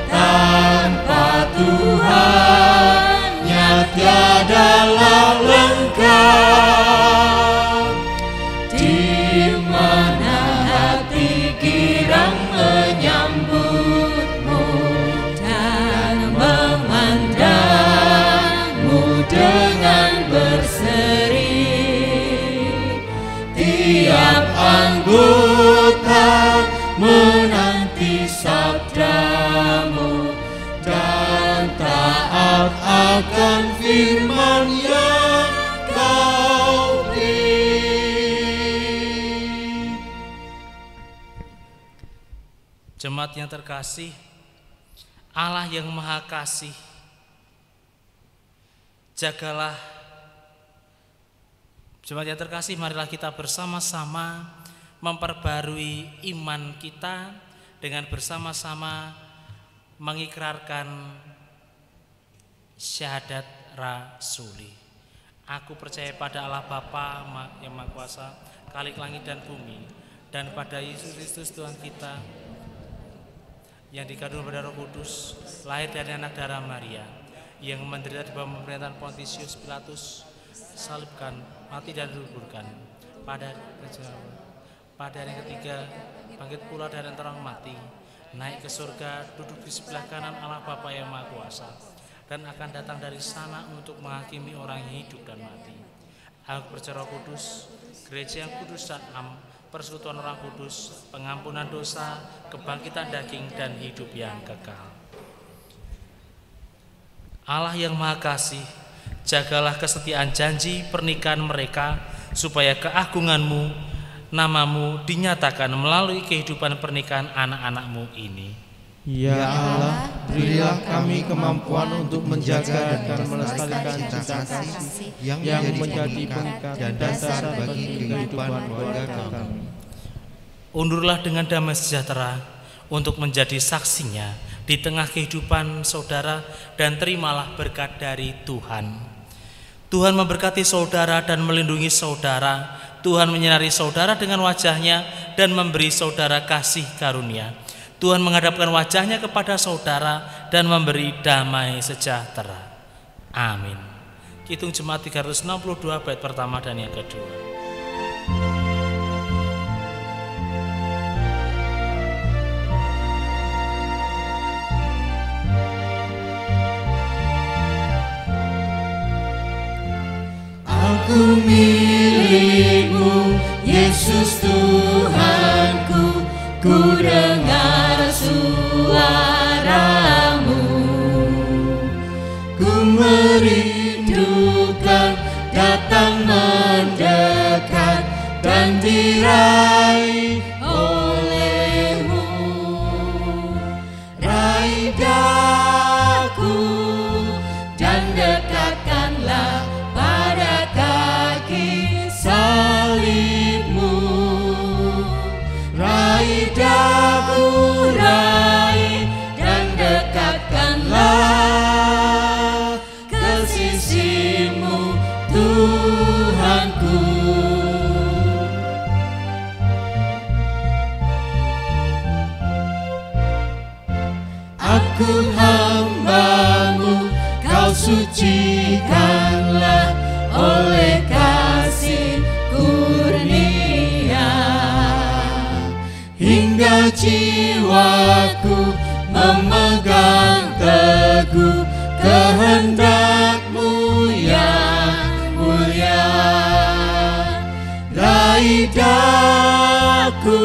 Speaker 7: Tanpa Tuhannya tiadalah lengkap. Anggota menanti sabdamu dan taat akan firman yang kau beri.
Speaker 3: Jemaat yang terkasih, Allah yang Maha Kasih, jagalah. Jemaat yang terkasih, marilah kita bersama-sama memperbarui iman kita dengan bersama-sama mengikrarkan syahadat rasuli. Aku percaya pada Allah Bapa yang Maha Kuasa, Khalik langit dan bumi, dan pada Yesus Kristus Tuhan kita yang dikandung pada Roh Kudus, lahir dari anak darah Maria, yang menderita di bawah pemerintahan Pontius Pilatus, salibkan, mati dan dikuburkan, pada hari yang ketiga bangkit pula dari antara orang mati, naik ke surga, duduk di sebelah kanan Allah Bapa yang Maha Kuasa, dan akan datang dari sana untuk menghakimi orang yang hidup dan mati. Aku percaya Roh Kudus, gereja yang kudus dan am, persekutuan orang kudus, pengampunan dosa, kebangkitan daging, dan hidup yang kekal. Allah yang Maha Kasih, jagalah kesetiaan janji pernikahan mereka, supaya keagungan-Mu, nama-Mu dinyatakan melalui kehidupan pernikahan anak-anak-Mu ini.
Speaker 8: Ya Allah, berilah kami kemampuan untuk menjaga dan melestarikan cinta kasih yang menjadi pengikat dan dasar bagi kehidupan keluarga kami.
Speaker 3: Undurlah dengan damai sejahtera untuk menjadi saksinya di tengah kehidupan saudara, dan terimalah berkat dari Tuhan. Tuhan memberkati saudara dan melindungi saudara. Tuhan menyinari saudara dengan wajahnya dan memberi saudara kasih karunia. Tuhan menghadapkan wajahnya kepada saudara dan memberi damai sejahtera. Amin. Kidung Jemaat 362 bait pertama dan yang kedua.
Speaker 7: Aku milikmu, Yesus Tuhanku, ku dengar suaramu. Ku merindukan datang mendekat dan diraih olehmu. Raih daku dan dekatkanlah pada kaki salibmu. Raih daku, raih dan dekatkanlah ke sisimu, Tuhanku. Aku hambamu, kau sucikanlah oleh kasih kurnia, hingga jiwaku memegang teguh kehendak-Mu yang mulia. Raih daku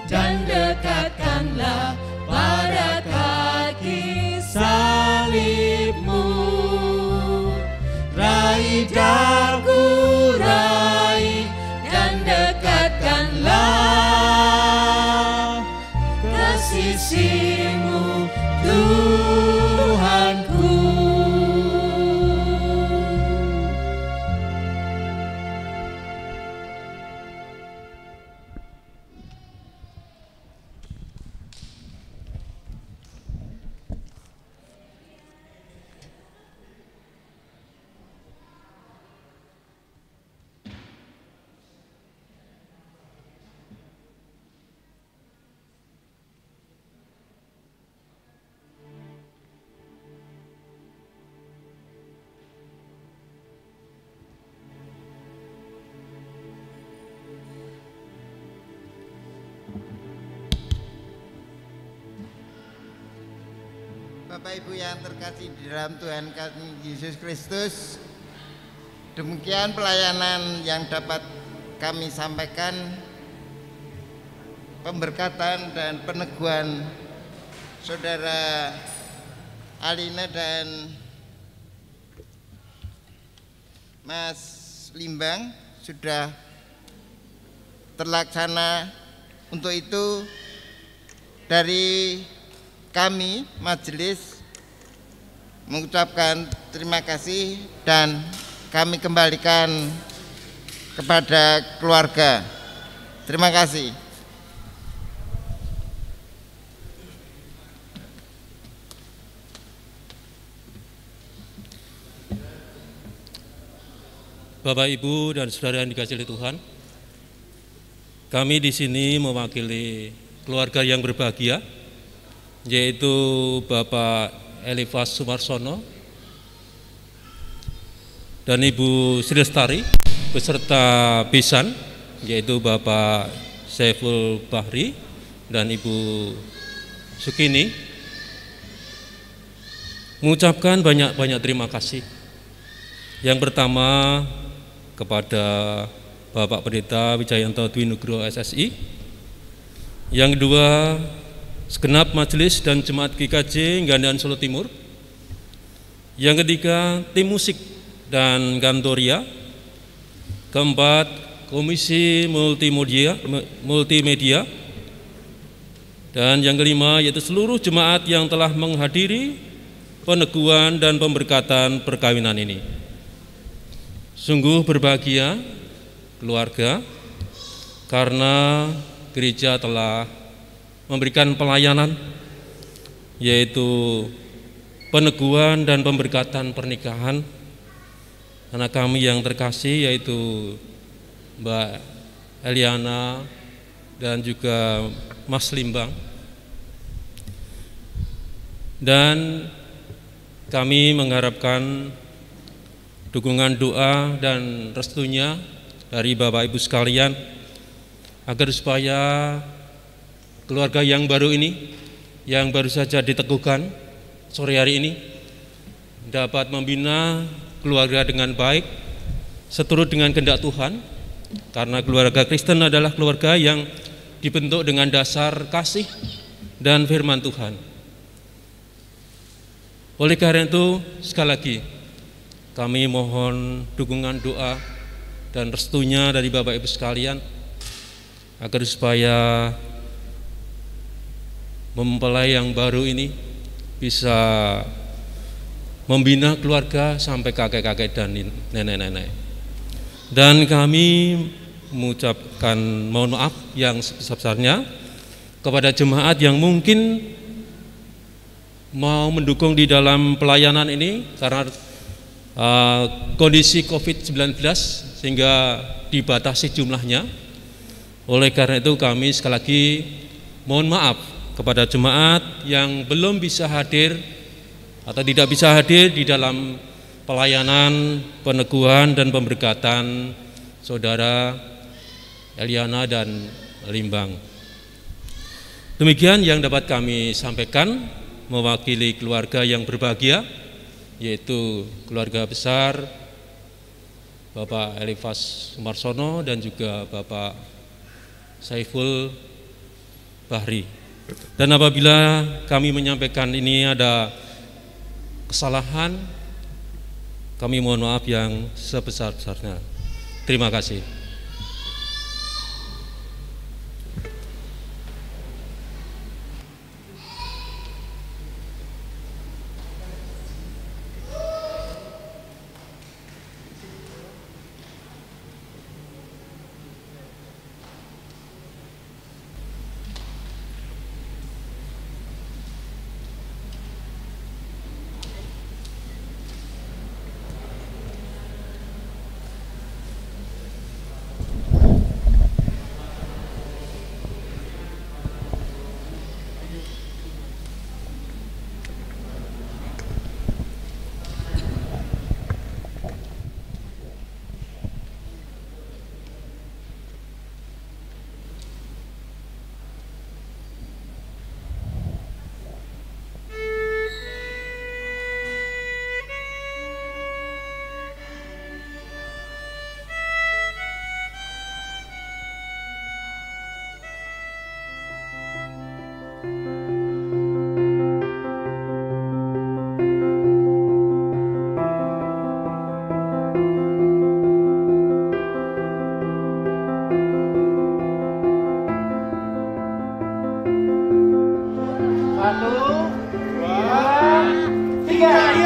Speaker 7: dan dekatkanlah pada kaki salib-Mu. Raih daku, raih dan dekatkanlah ke sisimu, Tuhanku.
Speaker 2: Bapak Ibu yang terkasih di dalam Tuhan kami Yesus Kristus, demikian pelayanan yang dapat kami sampaikan, pemberkatan dan peneguhan Saudara Alina dan Mas Limbang sudah terlaksana. Untuk itu dari kami majelis mengucapkan terima kasih dan kami kembalikan kepada keluarga. Terima kasih.
Speaker 1: Bapak, Ibu, dan saudara yang dikasihi Tuhan, kami di sini mewakili keluarga yang berbahagia, yaitu Bapak Elifas Sumarsono dan Ibu Sri Lestari beserta Bisan, yaitu Bapak Saiful Bahri dan Ibu Sukini, mengucapkan banyak-banyak terima kasih. Yang pertama kepada Bapak Pendeta Wijayanto Dwi Nugroho SSI, yang kedua segenap majelis dan jemaat GKJ Gandean Solo Timur, yang ketiga tim musik dan kantoria, keempat komisi multimedia, dan yang kelima yaitu seluruh jemaat yang telah menghadiri peneguhan dan pemberkatan perkawinan ini. Sungguh berbahagia keluarga, karena gereja telah memberikan pelayanan, yaitu peneguhan dan pemberkatan pernikahan anak kami yang terkasih, yaitu Mbak Eliana dan juga Mas Limbang. Dan kami mengharapkan dukungan doa dan restunya dari Bapak Ibu sekalian, agar supaya keluarga yang baru ini, yang baru saja diteguhkan sore hari ini, dapat membina keluarga dengan baik, seturut dengan kehendak Tuhan, karena keluarga Kristen adalah keluarga yang dibentuk dengan dasar kasih dan firman Tuhan. Oleh karena itu, sekali lagi kami mohon dukungan doa dan restunya dari Bapak Ibu sekalian agar supaya mempelai yang baru ini bisa membina keluarga sampai kakek-kakek dan nenek-nenek. Dan kami mengucapkan mohon maaf yang sebesar-besarnya kepada jemaat yang mungkin mau mendukung di dalam pelayanan ini karena kondisi COVID-19 sehingga dibatasi jumlahnya. Oleh karena itu kami sekali lagi mohon maaf kepada jemaat yang belum bisa hadir atau tidak bisa hadir di dalam pelayanan, peneguhan dan pemberkatan Saudara Eliana dan Limbang. Demikian yang dapat kami sampaikan mewakili keluarga yang berbahagia, yaitu keluarga besar Bapak Elifas Sumarsono dan juga Bapak Saiful Bahri. Dan apabila kami menyampaikan ini ada kesalahan, kami mohon maaf yang sebesar-besarnya. Terima kasih.
Speaker 7: Satu, dua, tiga.